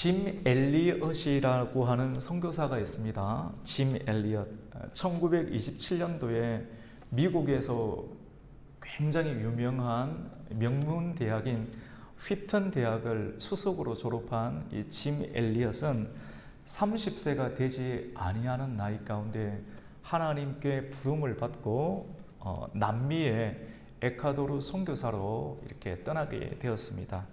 짐 엘리엇이라고 하는 선교사가 있습니다. 짐 엘리엇. 1927년도에 미국에서 굉장히 유명한 명문 대학인 휘튼 대학을 수석으로 졸업한 이 짐 엘리엇은 30세가 되지 아니하는 나이 가운데 하나님께 부름을 받고 남미의 에콰도르 선교사로 이렇게 떠나게 되었습니다.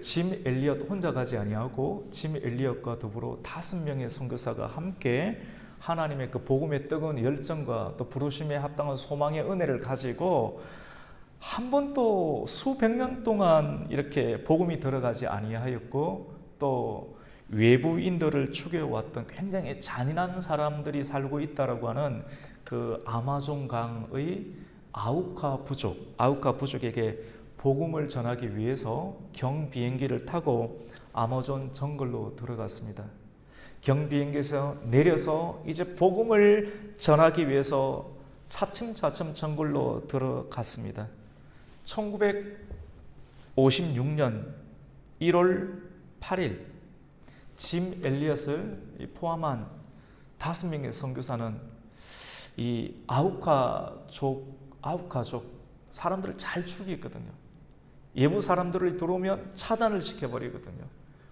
짐 엘리엇 혼자 가지 아니하고 짐 엘리엇과 더불어 5명의 선교사가 함께 하나님의 그 복음의 뜨거운 열정과 또 부르심에 합당한 소망의 은혜를 가지고 한 번도 수백 년 동안 이렇게 복음이 들어가지 아니하였고 또 외부인들을 죽여왔던 굉장히 잔인한 사람들이 살고 있다라고 하는 그 아마존 강의 아우카 부족에게 복음을 전하기 위해서 경비행기를 타고 아마존 정글로 들어갔습니다. 경비행기에서 내려서 이제 복음을 전하기 위해서 차츰차츰 정글로 들어갔습니다. 1956년 1월 8일 짐 엘리엇을 포함한 5명의 선교사는 이 아우카족 사람들을 잘 죽이거든요. 예부 사람들을 들어오면 차단을 시켜버리거든요.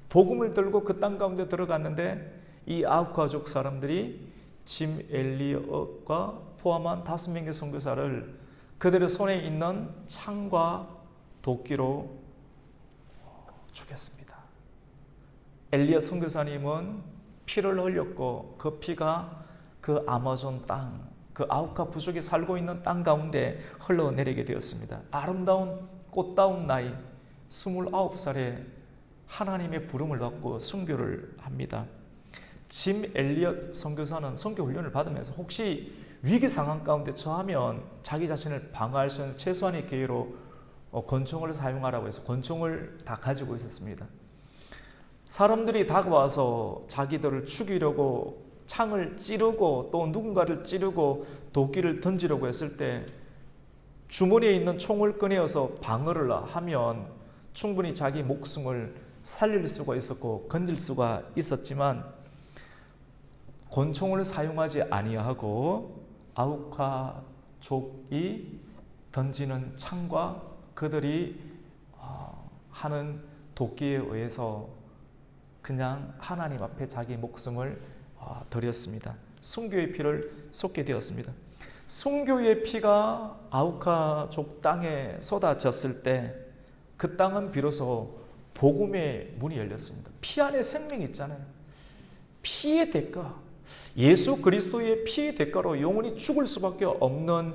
복음을 들고 그 땅 가운데 들어갔는데 이 아우카족 사람들이 짐 엘리엇과 포함한 5명의 선교사를 그들의 손에 있는 창과 도끼로 죽였습니다. 엘리엇 선교사님은 피를 흘렸고 그 피가 그 아마존 땅, 그 아우카 부족이 살고 있는 땅 가운데 흘러내리게 되었습니다. 아름다운 꽃다운 나이 29살에 하나님의 부름을 받고 선교를 합니다. 짐 엘리엇 선교사는 선교 훈련을 받으면서 혹시 위기 상황 가운데 처하면 자기 자신을 방어할 수 있는 최소한의 기회로 권총을 사용하라고 해서 권총을 다 가지고 있었습니다. 사람들이 다가와서 자기들을 죽이려고 창을 찌르고 또 누군가를 찌르고 도끼를 던지려고 했을 때 주머니에 있는 총을 꺼내어서 방어를 하면 충분히 자기 목숨을 살릴 수가 있었고 건질 수가 있었지만 권총을 사용하지 아니하고 아우카족이 던지는 창과 그들이 하는 도끼에 의해서 그냥 하나님 앞에 자기 목숨을 드렸습니다. 순교의 피를 쏟게 되었습니다. 순교의 피가 아우카족 땅에 쏟아졌을 때 그 땅은 비로소 복음의 문이 열렸습니다. 피 안에 생명이 있잖아요. 피의 대가, 예수 그리스도의 피의 대가로 영원히 죽을 수밖에 없는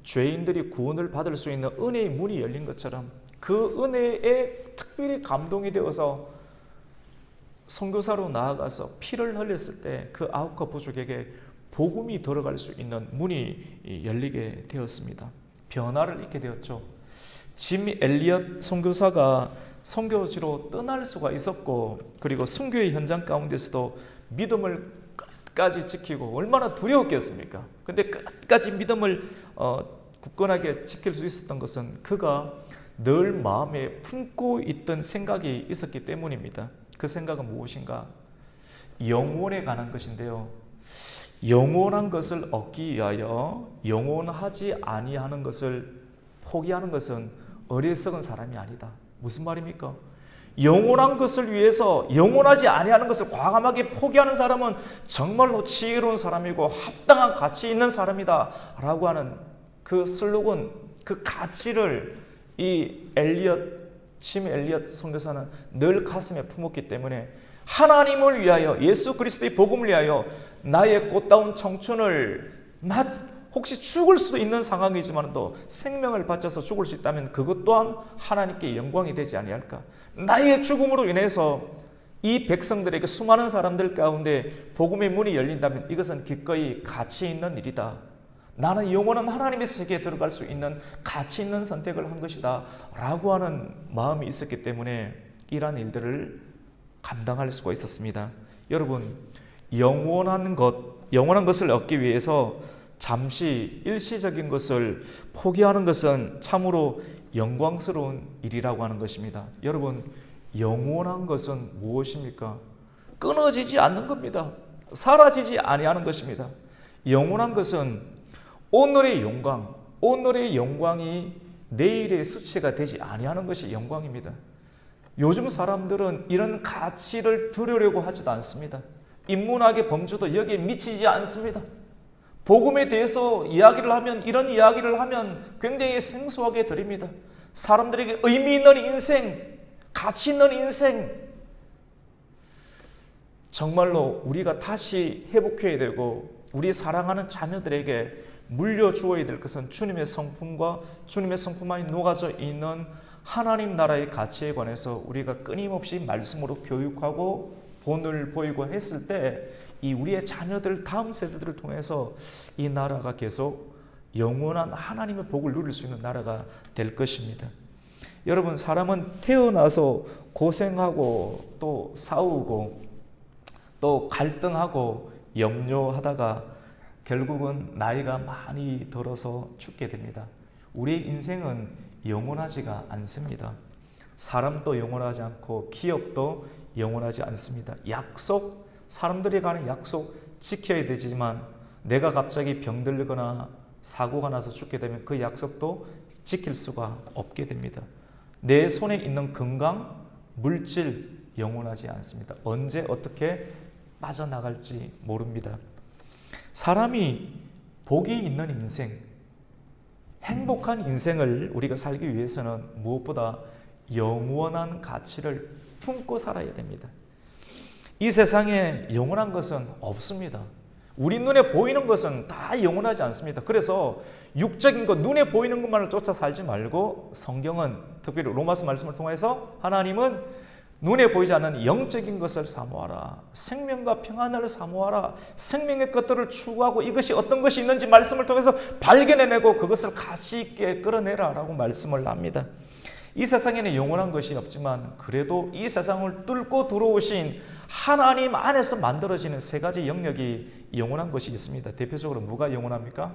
죄인들이 구원을 받을 수 있는 은혜의 문이 열린 것처럼 그 은혜에 특별히 감동이 되어서 선교사로 나아가서 피를 흘렸을 때 그 아우카 부족에게 복음이 들어갈 수 있는 문이 열리게 되었습니다. 변화를 잊게 되었죠. 짐 엘리엇 선교사가 선교지로 떠날 수가 있었고 그리고 순교의 현장 가운데서도 믿음을 끝까지 지키고 얼마나 두려웠겠습니까? 근데 끝까지 믿음을 굳건하게 지킬 수 있었던 것은 그가 늘 마음에 품고 있던 생각이 있었기 때문입니다. 그 생각은 무엇인가? 영원에 관한 것인데요. 영원한 것을 얻기 위하여 영원하지 아니하는 것을 포기하는 것은 어리석은 사람이 아니다. 무슨 말입니까? 영원한 것을 위해서 영원하지 아니하는 것을 과감하게 포기하는 사람은 정말로 지혜로운 사람이고 합당한 가치 있는 사람이다 라고 하는 그 슬로건, 그 가치를 이 짐 엘리엇 선교사는 늘 가슴에 품었기 때문에 하나님을 위하여 예수 그리스도의 복음을 위하여 나의 꽃다운 청춘을 혹시 죽을 수도 있는 상황이지만도 생명을 바쳐서 죽을 수 있다면 그것 또한 하나님께 영광이 되지 아니할까? 나의 죽음으로 인해서 이 백성들에게 수많은 사람들 가운데 복음의 문이 열린다면 이것은 기꺼이 가치 있는 일이다. 나는 영원한 하나님의 세계에 들어갈 수 있는 가치 있는 선택을 한 것이다 라고 하는 마음이 있었기 때문에 이러한 일들을 감당할 수가 있었습니다. 여러분, 영원한 것을 얻기 위해서 잠시 일시적인 것을 포기하는 것은 참으로 영광스러운 일이라고 하는 것입니다. 여러분, 영원한 것은 무엇입니까? 끊어지지 않는 겁니다. 사라지지 아니하는 것입니다. 영원한 것은 오늘의 영광, 오늘의 영광이 내일의 수치가 되지 아니하는 것이 영광입니다. 요즘 사람들은 이런 가치를 들으려고 하지도 않습니다. 인문학의 범주도 여기에 미치지 않습니다. 복음에 대해서 이야기를 하면, 이런 이야기를 하면 굉장히 생소하게 들립니다. 사람들에게 의미 있는 인생, 가치 있는 인생, 정말로 우리가 다시 회복해야 되고 우리 사랑하는 자녀들에게 물려주어야 될 것은 주님의 성품과 주님의 성품만이 녹아져 있는 하나님 나라의 가치에 관해서 우리가 끊임없이 말씀으로 교육하고 본을 보이고 했을 때 이 우리의 자녀들, 다음 세대들을 통해서 이 나라가 계속 영원한 하나님의 복을 누릴 수 있는 나라가 될 것입니다. 여러분, 사람은 태어나서 고생하고 또 싸우고 또 갈등하고 염려하다가 결국은 나이가 많이 들어서 죽게 됩니다. 우리의 인생은 영원하지가 않습니다. 사람도 영원하지 않고 기업도 영원하지 않습니다. 약속, 사람들이 가는 약속 지켜야 되지만 내가 갑자기 병들거나 사고가 나서 죽게 되면 그 약속도 지킬 수가 없게 됩니다. 내 손에 있는 건강, 물질 영원하지 않습니다. 언제 어떻게 빠져나갈지 모릅니다. 사람이 복이 있는 인생, 행복한 인생을 우리가 살기 위해서는 무엇보다 영원한 가치를 품고 살아야 됩니다. 이 세상에 영원한 것은 없습니다. 우리 눈에 보이는 것은 다 영원하지 않습니다. 그래서 육적인 것, 눈에 보이는 것만을 쫓아 살지 말고 성경은 특별히 로마서 말씀을 통해서 하나님은 눈에 보이지 않는 영적인 것을 사모하라. 생명과 평안을 사모하라. 생명의 것들을 추구하고 이것이 어떤 것이 있는지 말씀을 통해서 발견해내고 그것을 가치 있게 끌어내라 라고 말씀을 합니다. 이 세상에는 영원한 것이 없지만 그래도 이 세상을 뚫고 들어오신 하나님 안에서 만들어지는 세 가지 영역이 영원한 것이 있습니다. 대표적으로 뭐가 영원합니까?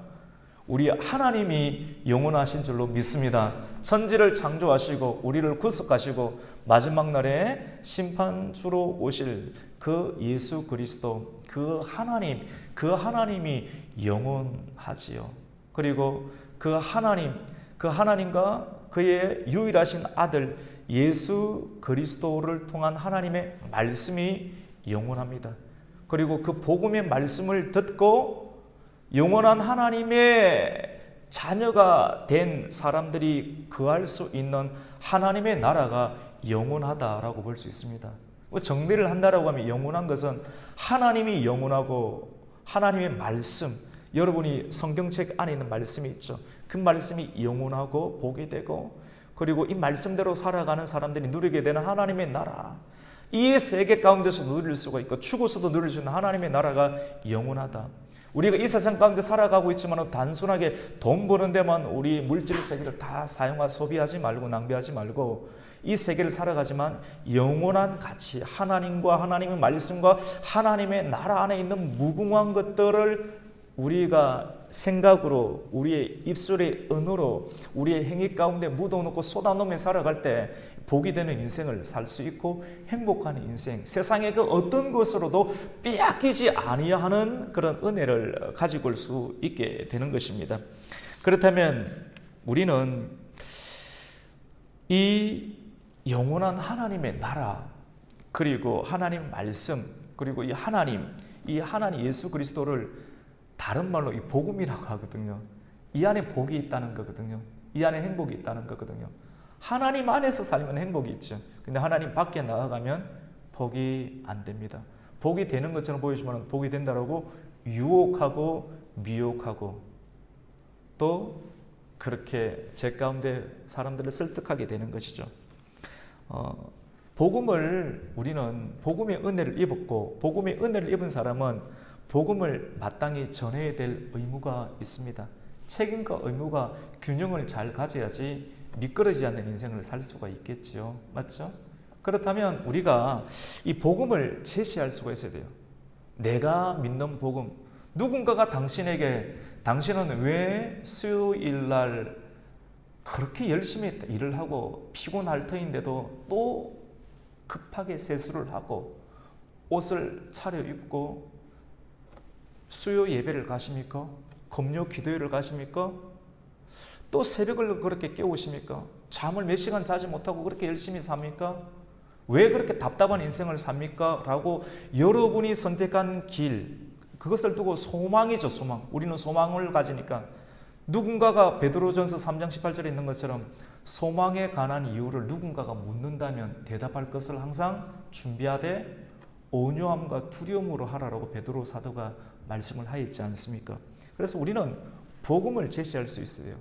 우리 하나님이 영원하신 줄로 믿습니다. 천지를 창조하시고 우리를 구속하시고 마지막 날에 심판주로 오실 그 예수 그리스도, 그 하나님이 영원하지요. 그리고 그 하나님과 그의 유일하신 아들 예수 그리스도를 통한 하나님의 말씀이 영원합니다. 그리고 그 복음의 말씀을 듣고 영원한 하나님의 자녀가 된 사람들이 거할 수 있는 하나님의 나라가 영원하다라고 볼 수 있습니다. 정리를 한다라고 하면 영원한 것은 하나님이 영원하고 하나님의 말씀, 여러분이 성경책 안에 있는 말씀이 있죠. 그 말씀이 영원하고 복이 되고 그리고 이 말씀대로 살아가는 사람들이 누리게 되는 하나님의 나라, 이 세계 가운데서 누릴 수가 있고 죽어서도 누릴 수 있는 하나님의 나라가 영원하다. 우리가 이 세상 가운데 살아가고 있지만 단순하게 돈 버는 데만 우리 물질 세계를 다 소비하지 말고 낭비하지 말고 이 세계를 살아가지만 영원한 가치, 하나님과 하나님의 말씀과 하나님의 나라 안에 있는 무궁한 것들을 우리가 생각으로, 우리의 입술의 언어로, 우리의 행위 가운데 묻어놓고 쏟아놓으며 살아갈 때 복이 되는 인생을 살 수 있고 행복한 인생, 세상의 그 어떤 것으로도 빼앗기지 아니하는 그런 은혜를 가지고 올 수 있게 되는 것입니다. 그렇다면 우리는 이 영원한 하나님의 나라, 그리고 하나님 말씀, 그리고 이 하나님 예수 그리스도를 다른 말로 이 복음이라고 하거든요. 이 안에 복이 있다는 거거든요. 이 안에 행복이 있다는 거거든요. 하나님 안에서 살면 행복이 있죠. 근데 하나님 밖에 나아가면 복이 안 됩니다. 복이 되는 것처럼 보이지만 복이 된다라고 유혹하고 미혹하고 또 그렇게 제 가운데 사람들을 설득하게 되는 것이죠. 우리는 복음의 은혜를 입었고 복음의 은혜를 입은 사람은 복음을 마땅히 전해야 될 의무가 있습니다. 책임과 의무가 균형을 잘 가져야지 미끄러지지 않는 인생을 살 수가 있겠지요. 맞죠? 그렇다면 우리가 이 복음을 제시할 수가 있어야 돼요. 내가 믿는 복음. 누군가가 당신에게 당신은 왜 수요일 날 그렇게 열심히 일을 하고 피곤할 터인데도 또 급하게 세수를 하고 옷을 차려입고 수요 예배를 가십니까? 금요 기도회를 가십니까? 또 새벽을 그렇게 깨우십니까? 잠을 몇 시간 자지 못하고 그렇게 열심히 삽니까? 왜 그렇게 답답한 인생을 삽니까? 라고 여러분이 선택한 길, 그것을 두고 소망이죠, 소망. 우리는 소망을 가지니까 누군가가 베드로전서 3장 18절에 있는 것처럼 소망에 관한 이유를 누군가가 묻는다면 대답할 것을 항상 준비하되 온유함과 두려움으로 하라라고 베드로 사도가 말씀을 하였지 않습니까? 그래서 우리는 복음을 제시할 수 있어요.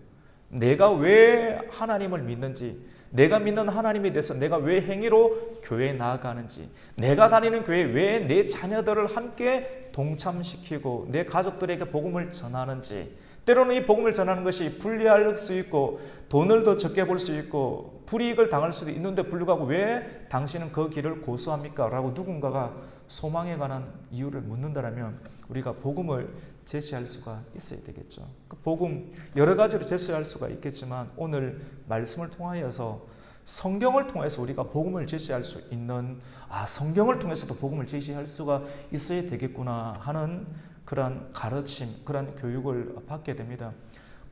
내가 왜 하나님을 믿는지, 내가 믿는 하나님에 대해서 내가 왜 행위로 교회에 나아가는지, 내가 다니는 교회에 왜 내 자녀들을 함께 동참시키고 내 가족들에게 복음을 전하는지, 때로는 이 복음을 전하는 것이 불리할 수 있고 돈을 더 적게 벌 수 있고 불이익을 당할 수도 있는데 불구하고 왜 당신은 그 길을 고수합니까? 라고 누군가가 소망에 관한 이유를 묻는다면 우리가 복음을 제시할 수가 있어야 되겠죠. 그 복음 여러 가지로 제시할 수가 있겠지만 오늘 말씀을 통하여서 성경을 통해서 우리가 복음을 제시할 수 있는, 성경을 통해서도 복음을 제시할 수가 있어야 되겠구나 하는 그런 가르침, 그런 교육을 받게 됩니다.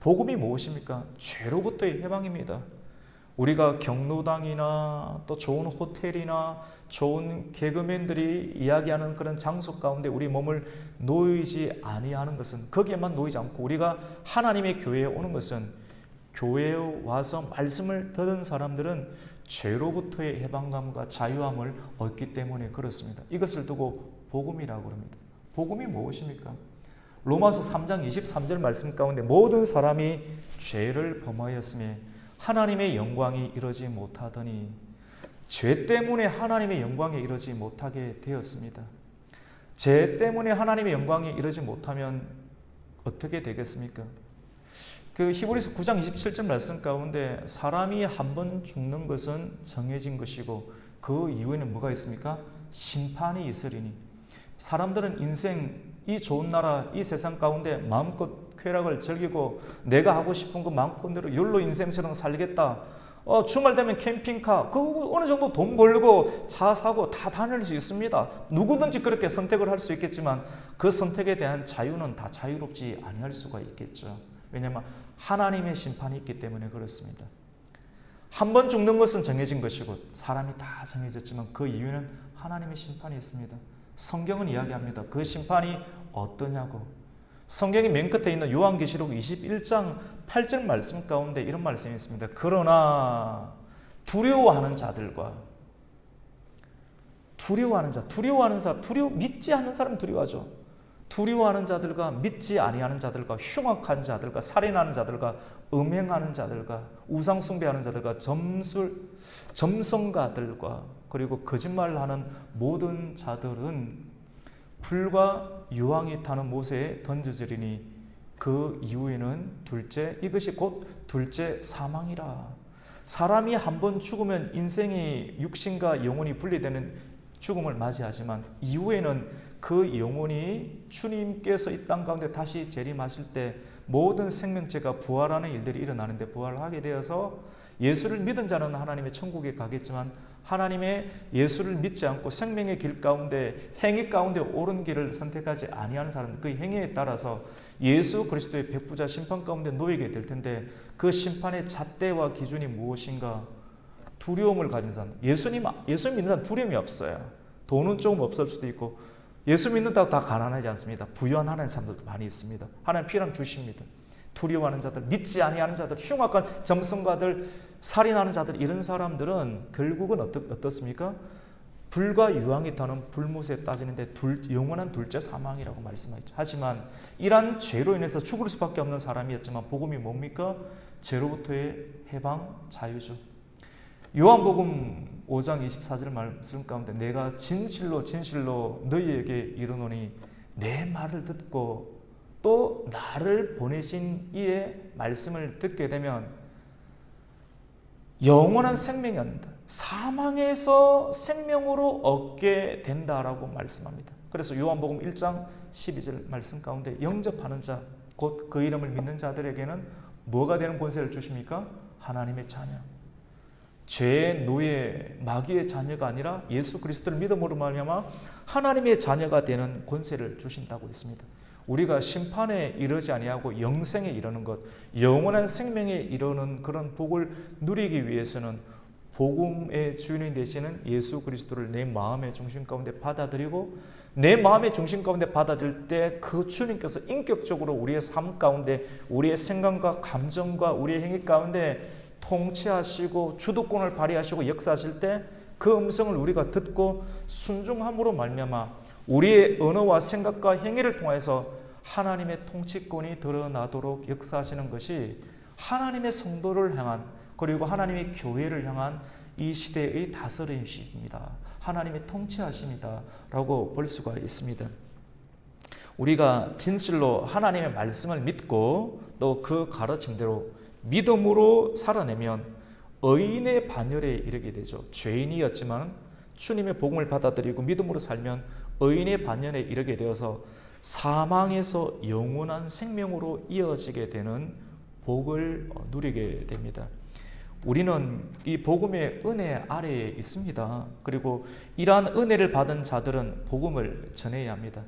복음이 무엇입니까? 죄로부터의 해방입니다. 우리가 경로당이나 또 좋은 호텔이나 좋은 개그맨들이 이야기하는 그런 장소 가운데 우리 몸을 놓이지 아니하는 것은, 거기에만 놓이지 않고 우리가 하나님의 교회에 오는 것은, 교회에 와서 말씀을 듣는 사람들은 죄로부터의 해방감과 자유함을 얻기 때문에 그렇습니다. 이것을 두고 복음이라고 합니다. 복음이 무엇입니까? 로마서 3장 23절 말씀 가운데 모든 사람이 죄를 범하였으며 하나님의 영광이 이르지 못하더니, 죄 때문에 하나님의 영광에 이르지 못하게 되었습니다. 죄 때문에 하나님의 영광에 이르지 못하면 어떻게 되겠습니까? 그 히브리서 9장 27절 말씀 가운데 사람이 한 번 죽는 것은 정해진 것이고 그 이후에는 뭐가 있습니까? 심판이 있으리니. 사람들은 인생, 이 좋은 나라, 이 세상 가운데 마음껏 쾌락을 즐기고 내가 하고 싶은 거 마음껏대로 욜로 인생처럼 살겠다. 주말 되면 캠핑카, 그 어느 정도 돈 벌고 차 사고 다 다닐 수 있습니다. 누구든지 그렇게 선택을 할 수 있겠지만 그 선택에 대한 자유는 다 자유롭지 아니할 수가 있겠죠. 왜냐하면 하나님의 심판이 있기 때문에 그렇습니다. 한 번 죽는 것은 정해진 것이고 사람이 다 정해졌지만 그 이유는 하나님의 심판이 있습니다. 성경은 이야기합니다. 그 심판이 어떠냐고. 성경의 맨 끝에 있는 요한계시록 21장 8절 말씀 가운데 이런 말씀이 있습니다. 그러나 두려워하는 자들과, 믿지 않는 사람 두려워하죠. 두려워하는 자들과 믿지 아니하는 자들과 흉악한 자들과 살인하는 자들과 음행하는 자들과 우상 숭배하는 자들과 점성가들과 그리고 거짓말하는 모든 자들은 불과 유황이 타는 못에 던져지리니 그 이후에는 이것이 곧 둘째 사망이라. 사람이 한 번 죽으면 인생이 육신과 영혼이 분리되는 죽음을 맞이하지만 이후에는 그 영혼이 주님께서 이 땅 가운데 다시 재림하실 때 모든 생명체가 부활하는 일들이 일어나는데 부활하게 되어서 예수를 믿은 자는 하나님의 천국에 가겠지만 하나님의 예수를 믿지 않고 생명의 길 가운데 행위 가운데 옳은 길을 선택하지 아니하는 사람들, 그 행위에 따라서 예수 그리스도의 백부자 심판 가운데 놓이게 될 텐데 그 심판의 잣대와 기준이 무엇인가? 두려움을 가진 사람. 예수 믿는 사람 두려움이 없어요. 돈은 조금 없을 수도 있고 예수 믿는다고 다 가난하지 않습니다. 부유한 하나님의 사람들도 많이 있습니다. 하나님 필요하면 주십니다. 두려워하는 자들, 믿지 아니하는 자들, 흉악한 점성가들, 살인하는 자들, 이런 사람들은 결국은 어떻습니까? 불과 유황이 타는 불못에 따지는데 영원한 둘째 사망이라고 말씀하죠. 하지만 이러한 죄로 인해서 죽을 수밖에 없는 사람이었지만 복음이 뭡니까? 죄로부터의 해방, 자유죠. 요한복음 5장 24절 말씀 가운데 내가 진실로 너희에게 이르노니 내 말을 듣고 또 나를 보내신 이의 말씀을 듣게 되면 영원한 생명이 온다. 사망에서 생명으로 얻게 된다라고 말씀합니다. 그래서 요한복음 1장 12절 말씀 가운데 영접하는 자, 곧 그 이름을 믿는 자들에게는 뭐가 되는 권세를 주십니까? 하나님의 자녀. 죄의 노예, 마귀의 자녀가 아니라 예수 그리스도를 믿음으로 말미암아 하나님의 자녀가 되는 권세를 주신다고 했습니다. 우리가 심판에 이르지 아니하고 영생에 이르는 것, 영원한 생명에 이르는 그런 복을 누리기 위해서는 복음의 주인이 되시는 예수 그리스도를 내 마음의 중심 가운데 받아들이고, 내 마음의 중심 가운데 받아들일 때 그 주님께서 인격적으로 우리의 삶 가운데, 우리의 생각과 감정과 우리의 행위 가운데 통치하시고 주도권을 발휘하시고 역사하실 때 그 음성을 우리가 듣고 순종함으로 말미암아 우리의 언어와 생각과 행위를 통해서 하나님의 통치권이 드러나도록 역사하시는 것이 하나님의 성도를 향한, 그리고 하나님의 교회를 향한 이 시대의 다스림이십니다. 하나님의 통치하십니다 라고 볼 수가 있습니다. 우리가 진실로 하나님의 말씀을 믿고 또 그 가르침대로 믿음으로 살아내면 의인의 반열에 이르게 되죠. 죄인이었지만 주님의 복음을 받아들이고 믿음으로 살면 의인의 반열에 이르게 되어서 사망에서 영원한 생명으로 이어지게 되는 복을 누리게 됩니다. 우리는 이 복음의 은혜 아래에 있습니다. 그리고 이러한 은혜를 받은 자들은 복음을 전해야 합니다.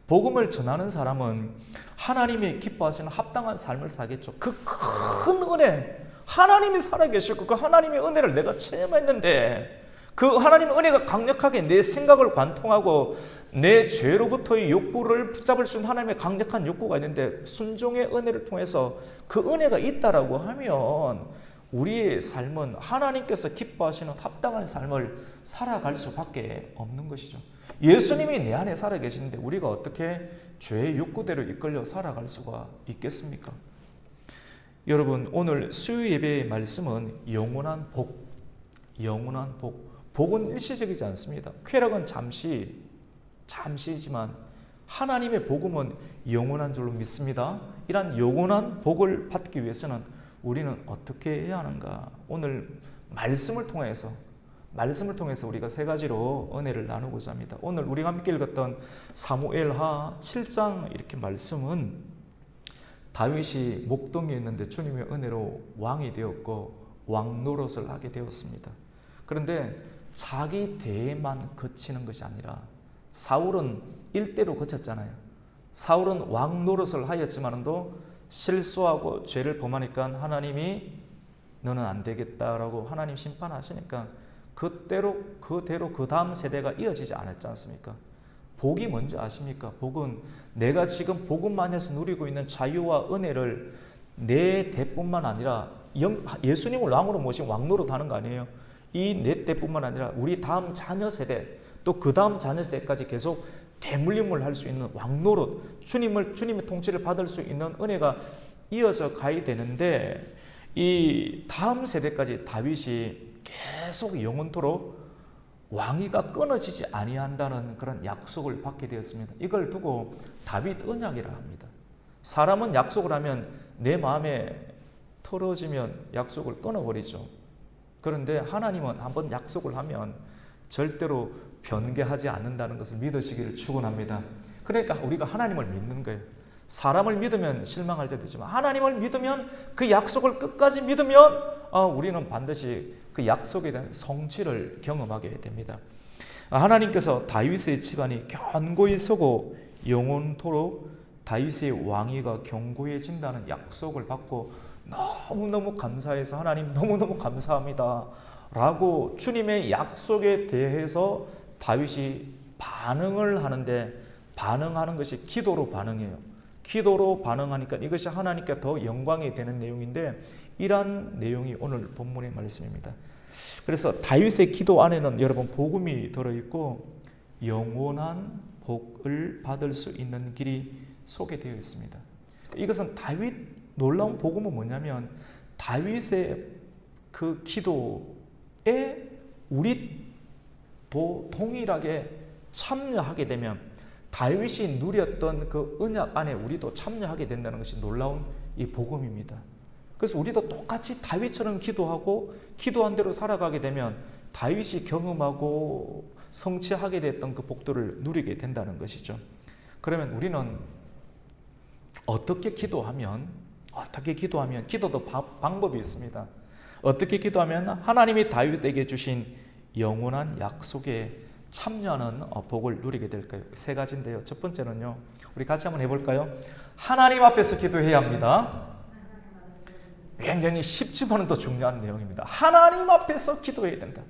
복음을 전하는 사람은 하나님이 기뻐하시는 합당한 삶을 살겠죠. 그 큰 은혜, 하나님이 살아계시고 그 하나님의 은혜를 내가 체험했는데 그 하나님의 은혜가 강력하게 내 생각을 관통하고 내 죄로부터의 욕구를 붙잡을 수 있는 하나님의 강력한 욕구가 있는데 순종의 은혜를 통해서 그 은혜가 있다라고 하면 우리의 삶은 하나님께서 기뻐하시는 합당한 삶을 살아갈 수밖에 없는 것이죠. 예수님이 내 안에 살아계시는데 우리가 어떻게 죄의 욕구대로 이끌려 살아갈 수가 있겠습니까? 여러분, 오늘 수요 예배의 말씀은 영원한 복, 영원한 복. 복은 일시적이지 않습니다. 쾌락은 잠시이지만 하나님의 복음은 영원한 줄로 믿습니다. 이런 영원한 복을 받기 위해서는 우리는 어떻게 해야 하는가? 오늘 말씀을 통해서 우리가 세 가지로 은혜를 나누고자 합니다. 오늘 우리가 함께 읽었던 사무엘하 7장 이렇게 말씀은 다윗이 목동이었는데 주님의 은혜로 왕이 되었고 왕 노릇을 하게 되었습니다. 그런데 자기 대에만 그치는 것이 아니라 사울은 일대로 그쳤잖아요. 사울은 왕 노릇을 하였지만도 실수하고 죄를 범하니까 하나님이 너는 안 되겠다라고 하나님 심판하시니까 그대로 그 다음 세대가 이어지지 않았지 않습니까? 복이 뭔지 아십니까? 복은 내가 지금 복음만에서 누리고 있는 자유와 은혜를 내 대뿐만 아니라 예수님을 왕으로 모신 왕노릇 하는 거 아니에요? 이 내 때뿐만 아니라 우리 다음 자녀 세대 또 그 다음 자녀 세대까지 계속 대물림을 할 수 있는 왕노릇, 주님의 통치를 받을 수 있는 은혜가 이어져 가야 되는데 이 다음 세대까지 다윗이 계속 영원토록 왕위가 끊어지지 아니한다는 그런 약속을 받게 되었습니다. 이걸 두고 다윗 언약이라 합니다. 사람은 약속을 하면 내 마음에 틀어지면 약속을 끊어버리죠. 그런데 하나님은 한번 약속을 하면 절대로 변개하지 않는다는 것을 믿으시기를 축원합니다. 그러니까 우리가 하나님을 믿는 거예요. 사람을 믿으면 실망할 때도 있지만 하나님을 믿으면 그 약속을 끝까지 믿으면 우리는 반드시 그 약속에 대한 성취를 경험하게 됩니다. 하나님께서 다윗의 집안이 견고히 서고 영원토록 다윗의 왕위가 견고해진다는 약속을 받고 너무너무 감사해서 하나님 너무너무 감사합니다 라고 주님의 약속에 대해서 다윗이 반응을 하는데 반응하는 것이 기도로 반응해요. 기도로 반응하니까 이것이 하나님께 더 영광이 되는 내용인데 이러한 내용이 오늘 본문의 말씀입니다. 그래서 다윗의 기도 안에는 여러분 복음이 들어있고 영원한 복을 받을 수 있는 길이 소개되어 있습니다. 이것은 다윗 놀라운 복음은 뭐냐면 다윗의 그 기도에 우리도 동일하게 참여하게 되면 다윗이 누렸던 그 언약 안에 우리도 참여하게 된다는 것이 놀라운 이 복음입니다. 그래서 우리도 똑같이 다윗처럼 기도하고 기도한 대로 살아가게 되면 다윗이 경험하고 성취하게 됐던 그 복들을 누리게 된다는 것이죠. 그러면 우리는 어떻게 기도하면 기도도 방법이 있습니다. 어떻게 기도하면 하나님이 다윗에게 주신 영원한 약속에 참여하는 복을 누리게 될까요? 세 가지인데요. 첫 번째는요, 우리 같이 한번 해볼까요? 하나님 앞에서 기도해야 합니다. 굉장히 쉽지만도 중요한 내용입니다. 하나님 앞에서 기도해야 된다.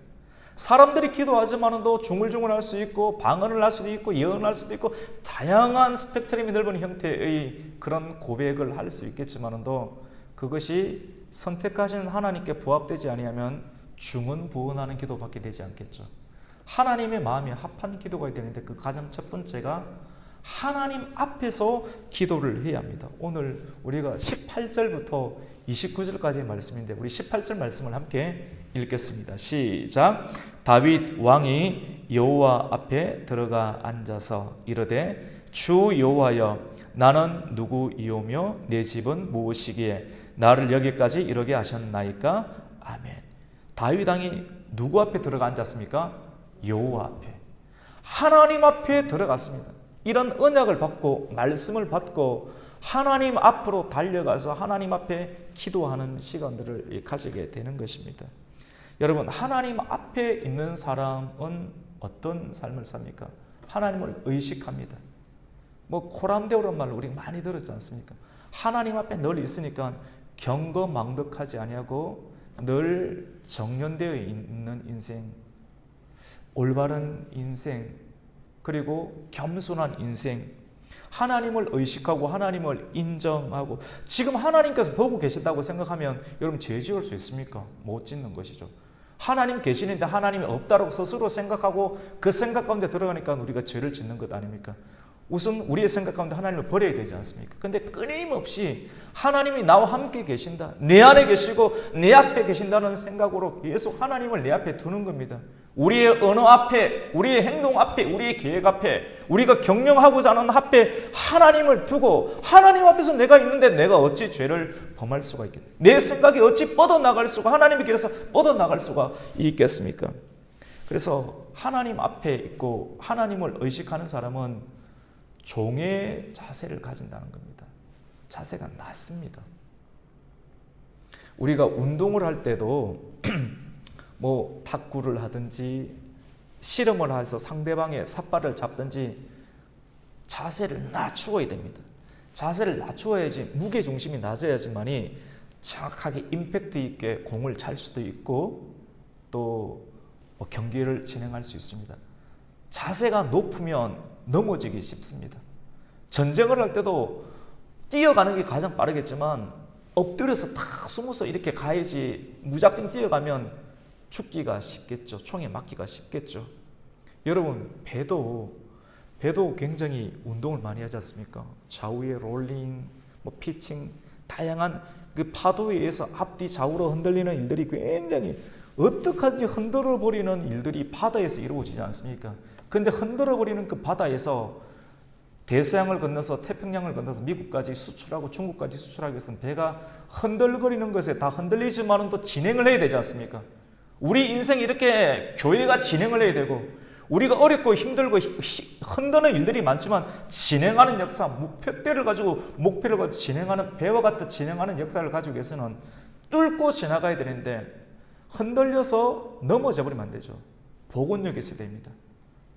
사람들이 기도하지만도 중얼중얼할 수 있고 방언을 할 수도 있고 예언할 수도 있고 다양한 스펙트럼이 넓은 형태의 그런 고백을 할 수 있겠지만도 그것이 선택하신 하나님께 부합되지 아니하면 중언부언하는 기도밖에 되지 않겠죠. 하나님의 마음에 합한 기도가 되는데 그 가장 첫 번째가 하나님 앞에서 기도를 해야 합니다. 오늘 우리가 18절부터 29절까지의 말씀인데 우리 18절 말씀을 함께 읽겠습니다. 시작. 다윗 왕이 여호와 앞에 들어가 앉아서 이르되 주 여호와여 나는 누구이오며 내 집은 무엇이기에 나를 여기까지 이르게 하셨나이까? 아멘. 다윗 왕이 누구 앞에 들어가 앉았습니까? 여호와 앞에. 하나님 앞에 들어갔습니다. 이런 언약을 받고 말씀을 받고 하나님 앞으로 달려가서 하나님 앞에 기도하는 시간들을 가지게 되는 것입니다. 여러분, 하나님 앞에 있는 사람은 어떤 삶을 삽니까? 하나님을 의식합니다. 코람데오란 말을 우리 많이 들었지 않습니까? 하나님 앞에 늘 있으니까 경거망덕하지 아니하고 늘 정련되어 있는 인생, 올바른 인생, 그리고 겸손한 인생, 하나님을 의식하고 하나님을 인정하고 지금 하나님께서 보고 계신다고 생각하면 여러분 죄 지을 수 있습니까? 못 짓는 것이죠. 하나님 계시는데 하나님이 없다고 스스로 생각하고 그 생각 가운데 들어가니까 우리가 죄를 짓는 것 아닙니까? 우선 우리의 생각 가운데 하나님을 버려야 되지 않습니까? 근데 끊임없이 하나님이 나와 함께 계신다, 내 안에 계시고 내 앞에 계신다는 생각으로 계속 하나님을 내 앞에 두는 겁니다. 우리의 언어 앞에, 우리의 행동 앞에, 우리의 계획 앞에, 우리가 경영하고자 하는 앞에 하나님을 두고 하나님 앞에서 내가 있는데 내가 어찌 죄를 범할 수가 있겠냐? 내 생각이 어찌 뻗어나갈 수가, 하나님의 길에서 뻗어나갈 수가 있겠습니까? 그래서 하나님 앞에 있고 하나님을 의식하는 사람은 종의 자세를 가진다는 겁니다. 자세가 낮습니다. 우리가 운동을 할 때도 탁구를 하든지 씨름을 해서 상대방의 삿발을 잡든지 자세를 낮추어야 됩니다. 자세를 낮추어야지 무게중심이 낮아야지만이 정확하게 임팩트 있게 공을 찰 수도 있고 또 경기를 진행할 수 있습니다. 자세가 높으면 넘어지기 쉽습니다. 전쟁을 할 때도 뛰어가는 게 가장 빠르겠지만 엎드려서 탁 숨어서 이렇게 가야지 무작정 뛰어가면 죽기가 쉽겠죠. 총에 맞기가 쉽겠죠. 여러분, 배도 굉장히 운동을 많이 하지 않습니까? 좌우의 롤링, 피칭, 다양한 그 파도에 의해서 앞뒤 좌우로 흔들리는 일들이 굉장히 어떡하든지 흔들어 버리는 일들이 바다에서 이루어지지 않습니까? 근데 흔들어 버리는 그 바다에서 대서양을 건너서 태평양을 건너서 미국까지 수출하고 중국까지 수출하기 위해서는 배가 흔들거리는 것에 다 흔들리지만은 또 진행을 해야 되지 않습니까? 우리 인생이 이렇게 교회가 진행을 해야 되고 우리가 어렵고 힘들고 흔드는 일들이 많지만 진행하는 역사, 목표를 가지고 진행하는 배와 같은 진행하는 역사를 가지고 위해서는 뚫고 지나가야 되는데 흔들려서 넘어져 버리면 안 되죠. 복원력이 있어야 됩니다.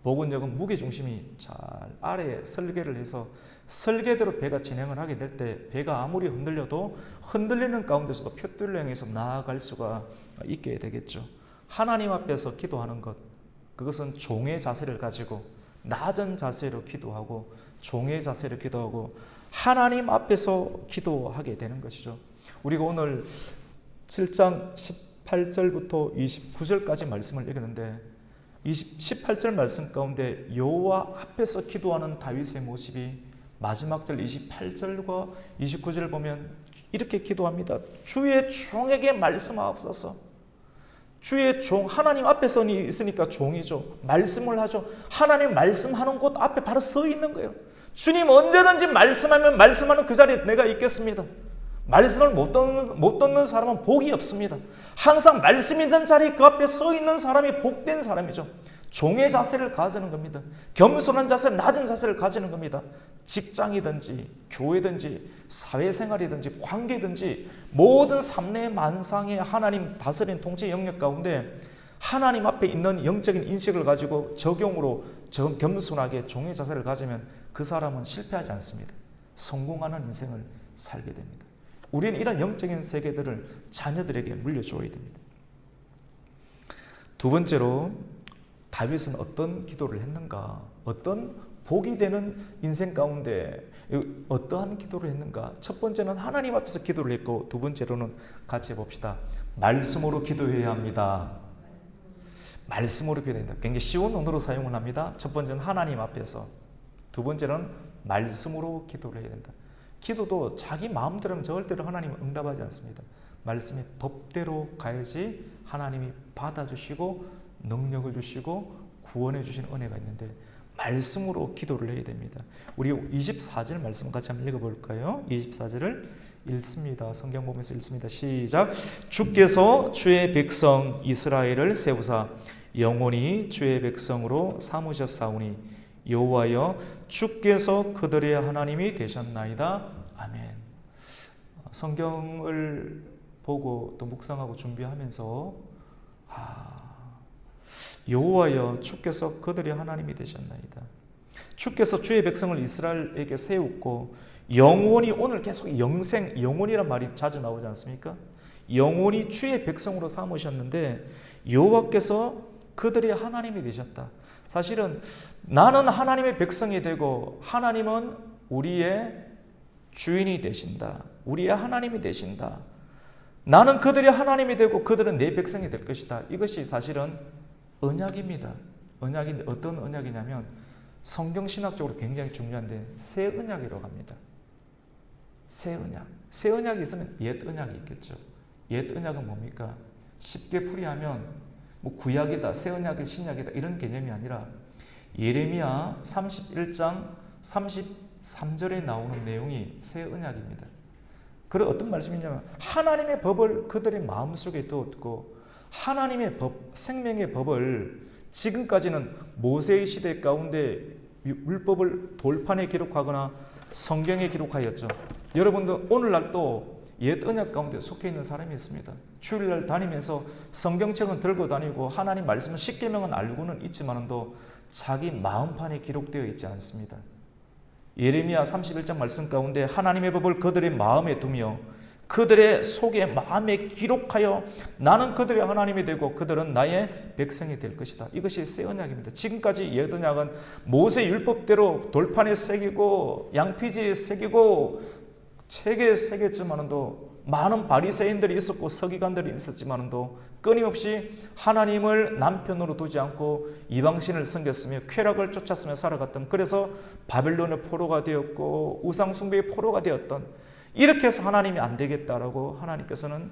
복원력은 무게중심이 잘 아래에 설계를 해서 설계대로 배가 진행을 하게 될 때 배가 아무리 흔들려도 흔들리는 가운데서도 표들을 향해서 나아갈 수가 있게 되겠죠. 하나님 앞에서 기도하는 것, 그것은 종의 자세를 가지고 낮은 자세로 기도하고 종의 자세로 기도하고 하나님 앞에서 기도하게 되는 것이죠. 우리가 오늘 7장 18절부터 29절까지 말씀을 읽었는데 18절 말씀 가운데 여호와 앞에서 기도하는 다윗의 모습이 마지막 절 28절과 29절을 보면 이렇게 기도합니다. 주의 종에게 말씀하옵소서. 주의 종, 하나님 앞에서 있으니까 종이죠. 말씀을 하죠. 하나님 말씀하는 곳 앞에 바로 서 있는 거예요. 주님 언제든지 말씀하면 말씀하는 그 자리에 내가 있겠습니다. 말씀을 못 듣는 사람은 복이 없습니다. 항상 말씀 있는 자리 그 앞에 서 있는 사람이 복된 사람이죠. 종의 자세를 가지는 겁니다. 겸손한 자세, 낮은 자세를 가지는 겁니다. 직장이든지 교회든지 사회생활이든지 관계든지 모든 삼례 만상의 하나님 다스린 통치 영역 가운데 하나님 앞에 있는 영적인 인식을 가지고 적용으로 겸손하게 종의 자세를 가지면 그 사람은 실패하지 않습니다. 성공하는 인생을 살게 됩니다. 우리는 이런 영적인 세계들을 자녀들에게 물려줘야 됩니다. 두 번째로 다윗은 어떤 기도를 했는가? 어떤 복이 되는 인생 가운데 어떠한 기도를 했는가? 첫 번째는 하나님 앞에서 기도를 했고, 두 번째로는 같이 해봅시다. 말씀으로 기도해야 합니다. 말씀으로 기도해야 된다. 굉장히 쉬운 언어로 사용을 합니다. 첫 번째는 하나님 앞에서, 두 번째는 말씀으로 기도를 해야 된다. 기도도 자기 마음대로는 절대로 하나님은 응답하지 않습니다. 말씀의 법대로 가야지 하나님이 받아주시고 능력을 주시고 구원해 주신 은혜가 있는데 말씀으로 기도를 해야 됩니다. 우리 24절 말씀 같이 한번 읽어볼까요? 24절을 읽습니다. 성경 보면서 읽습니다. 시작. 주께서 주의 백성 이스라엘을 세우사 영원히 주의 백성으로 삼으셨사오니 여호와여 주께서 그들의 하나님이 되셨나이다. 아멘. 성경을 보고 또 묵상하고 준비하면서 여호와여 주께서 그들의 하나님이 되셨나이다. 주께서 주의 백성을 이스라엘에게 세웠고 영원히, 오늘 계속 영생, 영원이란 말이 자주 나오지 않습니까? 영원히 주의 백성으로 삼으셨는데 여호와께서 그들의 하나님이 되셨다. 사실은 나는 하나님의 백성이 되고 하나님은 우리의 주인이 되신다. 우리의 하나님이 되신다. 나는 그들의 하나님이 되고 그들은 내 백성이 될 것이다. 이것이 사실은 언약입니다. 언약인데 어떤 언약이냐면 성경신학적으로 굉장히 중요한데 새 언약이라고 합니다. 새 언약. 새 언약이 있으면 옛 언약이 있겠죠. 옛 언약은 뭡니까? 쉽게 풀이하면 뭐 구약이다, 새 언약이 신약이다 이런 개념이 아니라 예레미야 31장 33절에 나오는 내용이 새 언약입니다. 그런 어떤 말씀이냐면 하나님의 법을 그들의 마음속에 두었고 하나님의 법, 생명의 법을 지금까지는 모세의 시대 가운데 율법을 돌판에 기록하거나 성경에 기록하였죠. 여러분도 오늘날 또 옛 언약 가운데 속해 있는 사람이 있습니다. 주일날 다니면서 성경책은 들고 다니고 하나님 말씀은 십계명은 알고는 있지만도 자기 마음판에 기록되어 있지 않습니다. 예레미야 31장 말씀 가운데 하나님의 법을 그들의 마음에 두며 그들의 속에 마음에 기록하여 나는 그들의 하나님이 되고 그들은 나의 백성이 될 것이다. 이것이 새 언약입니다. 지금까지 옛 언약은 모세 율법대로 돌판에 새기고 양피지에 새기고 책에 새겼지만도 많은 바리새인들이 있었고 서기관들이 있었지만도 끊임없이 하나님을 남편으로 두지 않고 이방신을 섬겼으며 쾌락을 쫓았으며 살아갔던, 그래서 바벨론의 포로가 되었고 우상숭배의 포로가 되었던, 이렇게 해서 하나님이 안 되겠다라고 하나님께서는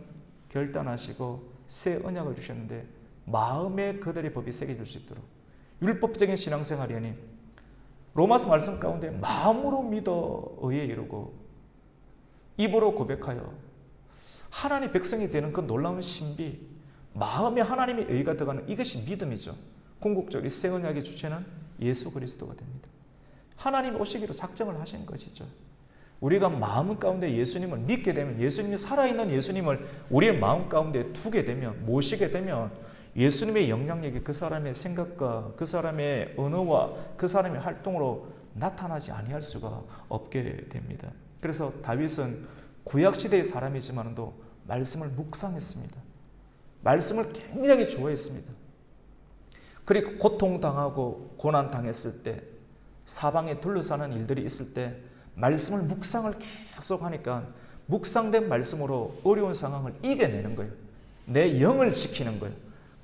결단하시고 새 언약을 주셨는데 마음에 그들의 법이 새겨질 수 있도록 율법적인 신앙생활이 아닌 로마서 말씀 가운데 마음으로 믿어 의에 이르고 입으로 고백하여 하나님의 백성이 되는 그 놀라운 신비, 마음에 하나님의 의가 들어가는 이것이 믿음이죠. 궁극적으로 새 언약의 주체는 예수 그리스도가 됩니다. 하나님 오시기로 작정을 하신 것이죠. 우리가 마음 가운데 예수님을 믿게 되면, 예수님이 살아있는 예수님을 우리의 마음 가운데 두게 되면, 모시게 되면 예수님의 영향력이 그 사람의 생각과 그 사람의 언어와 그 사람의 활동으로 나타나지 아니할 수가 없게 됩니다. 그래서 다윗은 구약시대의 사람이지만도 말씀을 묵상했습니다. 말씀을 굉장히 좋아했습니다. 그리고 고통당하고 고난당했을 때, 사방에 둘러싸는 일들이 있을 때 말씀을 묵상을 계속 하니까 묵상된 말씀으로 어려운 상황을 이겨내는 거예요. 내 영을 지키는 거예요.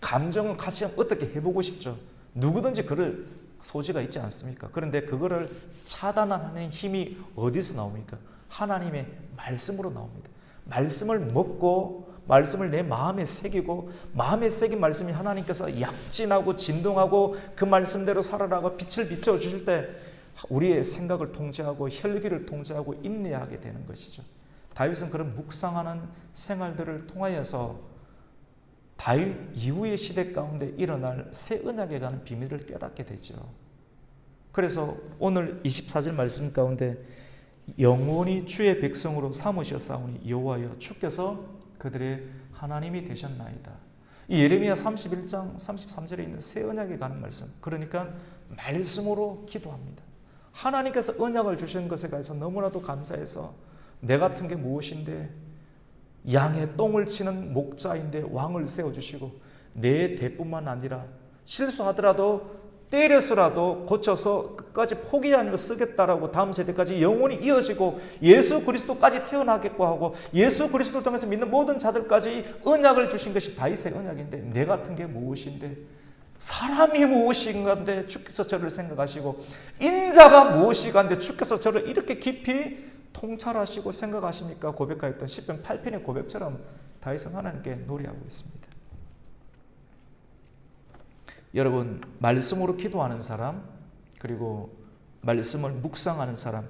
감정을 같이 어떻게 해보고 싶죠. 누구든지 그럴 소지가 있지 않습니까? 그런데 그거를 차단하는 힘이 어디서 나옵니까? 하나님의 말씀으로 나옵니다. 말씀을 먹고 말씀을 내 마음에 새기고 마음에 새긴 말씀이 하나님께서 약진하고 진동하고 그 말씀대로 살아라고 빛을 비춰주실 때 우리의 생각을 통제하고 혈기를 통제하고 인내하게 되는 것이죠. 다윗은 그런 묵상하는 생활들을 통하여서 다윗 이후의 시대 가운데 일어날 새 언약에 관한 비밀을 깨닫게 되죠. 그래서 오늘 24절 말씀 가운데 영원히 주의 백성으로 삼으셨사오니 여호와여 주께서 그들의 하나님이 되셨나이다. 이 예레미야 31장 33절에 있는 새 언약에 관한 말씀. 그러니까 말씀으로 기도합니다. 하나님께서 언약을 주신 것에 대해서 너무나도 감사해서 내 같은 게 무엇인데 양의 똥을 치는 목자인데 왕을 세워주시고 내 대뿐만 아니라 실수하더라도 때려서라도 고쳐서 끝까지 포기 아니고 쓰겠다라고 다음 세대까지 영원히 이어지고 예수 그리스도까지 태어나겠고 하고 예수 그리스도를 통해서 믿는 모든 자들까지 언약을 주신 것이 다윗의 언약인데 내 같은 게 무엇인데 사람이 무엇인가인데 주께서 저를 생각하시고 인자가 무엇인가인데 주께서 저를 이렇게 깊이 통찰하시고 생각하십니까? 고백하였던 시편 8편의 고백처럼 다윗은 하나님께 노래하고 있습니다. 여러분, 말씀으로 기도하는 사람, 그리고 말씀을 묵상하는 사람,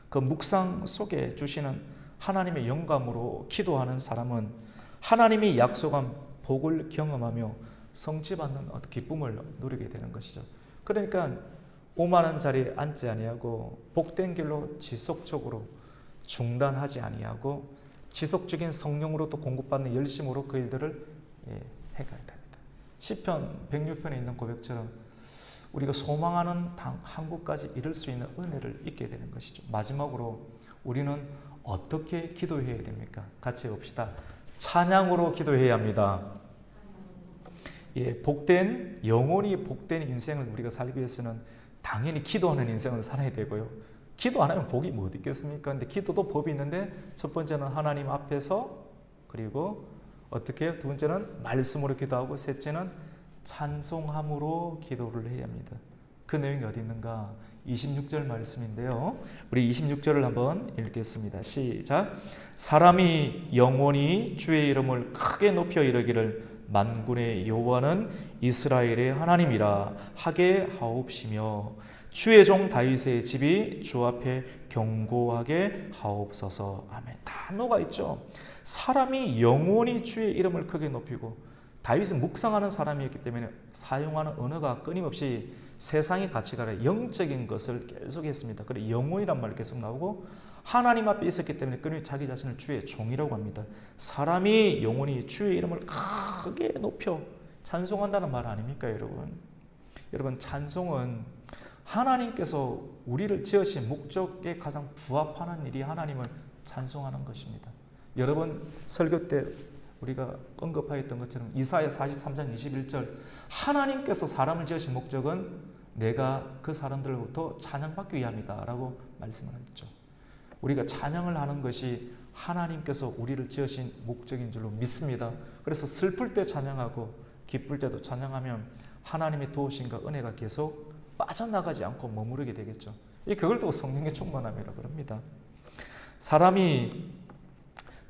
그 묵상 속에 주시는 하나님의 영감으로 기도하는 사람은 하나님이 약속한 복을 경험하며 성취받는 기쁨을 누리게 되는 것이죠. 그러니까 오만한 자리에 앉지 아니하고 복된 길로 지속적으로 중단하지 아니하고 지속적인 성령으로 또 공급받는 열심으로 그 일들을 해가야 됩니다. 시편 106편에 있는 고백처럼 우리가 소망하는 한국까지 이룰 수 있는 은혜를 잊게 되는 것이죠. 마지막으로 우리는 어떻게 기도해야 됩니까? 같이 봅시다. 찬양으로 기도해야 합니다. 복된, 영원히 복된 인생을 우리가 살기 위해서는 당연히 기도하는 인생을 살아야 되고요. 기도 안 하면 복이 뭐 어디 있겠습니까? 근데 기도도 법이 있는데 첫 번째는 하나님 앞에서, 그리고 어떻게 해요? 두 번째는 말씀으로 기도하고 셋째는 찬송함으로 기도를 해야 합니다. 그 내용이 어디 있는가? 26절 말씀인데요. 우리 26절을 한번 읽겠습니다. 시작. 사람이 영원히 주의 이름을 크게 높여 이르기를 만군의 여호와는 이스라엘의 하나님이라 하게 하옵시며 주의 종 다윗의 집이 주 앞에 견고하게 하옵소서. 아멘. 단어가 있죠. 사람이 영원히 주의 이름을 크게 높이고, 다윗은 묵상하는 사람이었기 때문에 사용하는 언어가 끊임없이 세상의 가치가 아니라 영적인 것을 계속했습니다. 그래서 영원이란 말이 계속 나오고 하나님 앞에 있었기 때문에 끊임없이 자기 자신을 주의 종이라고 합니다. 사람이 영원히 주의 이름을 크게 높여 찬송한다는 말 아닙니까, 여러분? 여러분, 찬송은 하나님께서 우리를 지으신 목적에 가장 부합하는 일이 하나님을 찬송하는 것입니다. 여러분, 설교 때 우리가 언급하였던 것처럼 이사야 43장 21절 하나님께서 사람을 지으신 목적은 내가 그 사람들로부터 찬양받기 위함이다 라고 말씀을 했죠. 우리가 찬양을 하는 것이 하나님께서 우리를 지으신 목적인 줄로 믿습니다. 그래서 슬플 때 찬양하고 기쁠 때도 찬양하면 하나님의 도우심과 은혜가 계속 빠져나가지 않고 머무르게 되겠죠. 그걸 또 성령의 충만함이라고 합니다. 사람이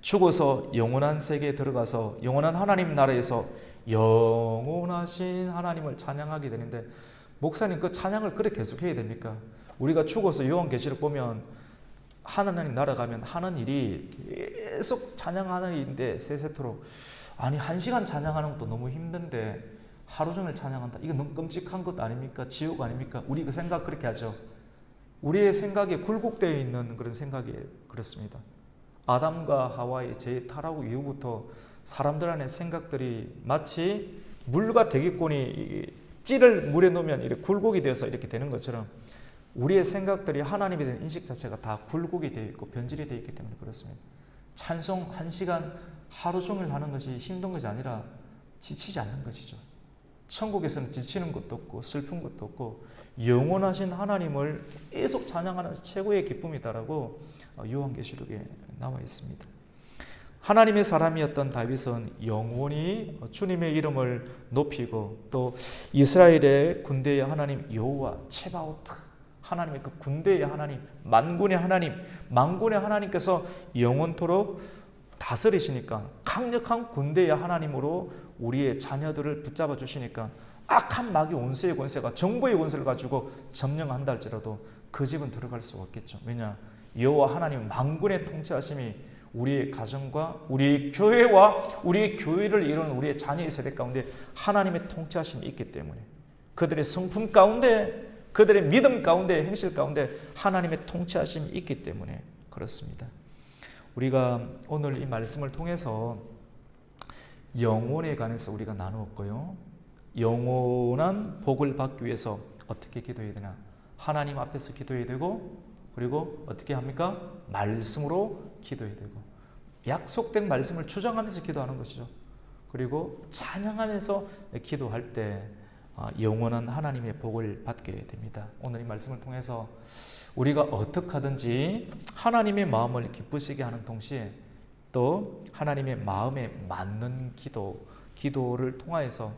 죽어서 영원한 세계에 들어가서 영원한 하나님 나라에서 영원하신 하나님을 찬양하게 되는데, 목사님 그 찬양을 그렇게 계속해야 됩니까? 우리가 죽어서 요한계시록 보면 하나님 나라 가면 하는 일이 계속 찬양하는 일인데 세세토록, 아니 1시간 찬양하는 것도 너무 힘든데 하루 종일 찬양한다. 이거 너무 끔찍한 것 아닙니까? 지옥 아닙니까? 우리 그 생각 그렇게 하죠. 우리의 생각에 굴곡되어 있는 그런 생각이 그렇습니다. 아담과 하와의 재타락 이후부터 사람들 안에 생각들이 마치 물과 대기권이 찌를 물에 놓으면 이렇게 굴곡이 되어서 이렇게 되는 것처럼 우리의 생각들이 하나님에 대한 인식 자체가 다 굴곡이 되어 있고 변질이 되어 있기 때문에 그렇습니다. 찬송 1시간 하루 종일 하는 것이 힘든 것이 아니라 지치지 않는 것이죠. 천국에서는 지치는 것도 없고 슬픈 것도 없고 영원하신 하나님을 계속 찬양하는 최고의 기쁨이다라고 요한계시록에 나와 있습니다. 하나님의 사람이었던 다윗은 영원히 주님의 이름을 높이고 또 이스라엘의 군대의 하나님 여호와 체바오트, 하나님의 그 군대의 하나님, 만군의 하나님, 만군의 하나님께서 영원토록 다스리시니까, 강력한 군대의 하나님으로 우리의 자녀들을 붙잡아 주시니까 악한 마귀 원수의 권세가 정보의 권세를 가지고 점령한다 할지라도 그 집은 들어갈 수가 없겠죠. 왜냐? 여호와 하나님 만군의 통치하심이 우리의 가정과 우리의 교회와 우리의 교회를 이루는 우리의 자녀의 세대 가운데 하나님의 통치하심이 있기 때문에 그들의 성품 가운데 그들의 믿음 가운데 행실 가운데 하나님의 통치하심이 있기 때문에 그렇습니다. 우리가 오늘 이 말씀을 통해서 영혼에 관해서 우리가 나누었고요. 영원한 복을 받기 위해서 어떻게 기도해야 되나? 하나님 앞에서 기도해야 되고 그리고 어떻게 합니까? 말씀으로 기도해야 되고 약속된 말씀을 주장하면서 기도하는 것이죠. 그리고 찬양하면서 기도할 때 영원한 하나님의 복을 받게 됩니다. 오늘 이 말씀을 통해서 우리가 어떻게 하든지 하나님의 마음을 기쁘시게 하는 동시에 또 하나님의 마음에 맞는 기도를 통하여서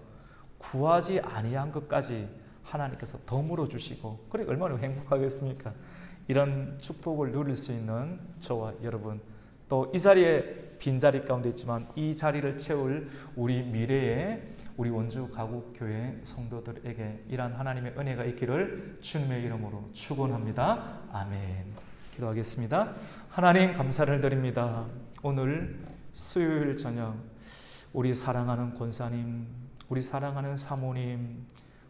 구하지 아니한 것까지 하나님께서 덤으로 주시고 그래 얼마나 행복하겠습니까? 이런 축복을 누릴 수 있는 저와 여러분 또 이 자리에 빈자리 가운데 있지만 이 자리를 채울 우리 미래의 우리 원주 가곡교회 성도들에게 이러한 하나님의 은혜가 있기를 주님의 이름으로 축원합니다. 아멘. 기도하겠습니다. 하나님 감사를 드립니다. 오늘 수요일 저녁 우리 사랑하는 권사님, 우리 사랑하는 사모님,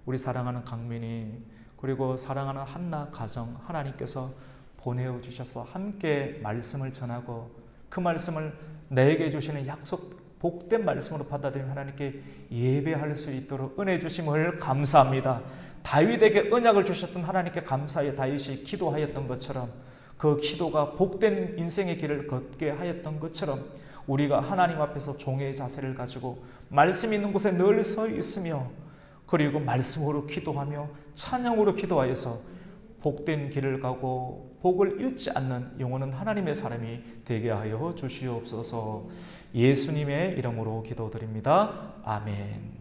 우리 사랑하는 강민이 그리고 사랑하는 한나 가정 하나님께서 보내주셔서 함께 말씀을 전하고 그 말씀을 내게 주시는 약속 복된 말씀으로 받아들이며 하나님께 예배할 수 있도록 은혜 주심을 감사합니다. 다윗에게 언약을 주셨던 하나님께 감사하여 다윗이 기도하였던 것처럼 그 기도가 복된 인생의 길을 걷게 하였던 것처럼 우리가 하나님 앞에서 종의 자세를 가지고 말씀 있는 곳에 늘 서 있으며 그리고 말씀으로 기도하며 찬양으로 기도하여서 복된 길을 가고 복을 잃지 않는 영원한 하나님의 사람이 되게 하여 주시옵소서. 예수님의 이름으로 기도드립니다. 아멘.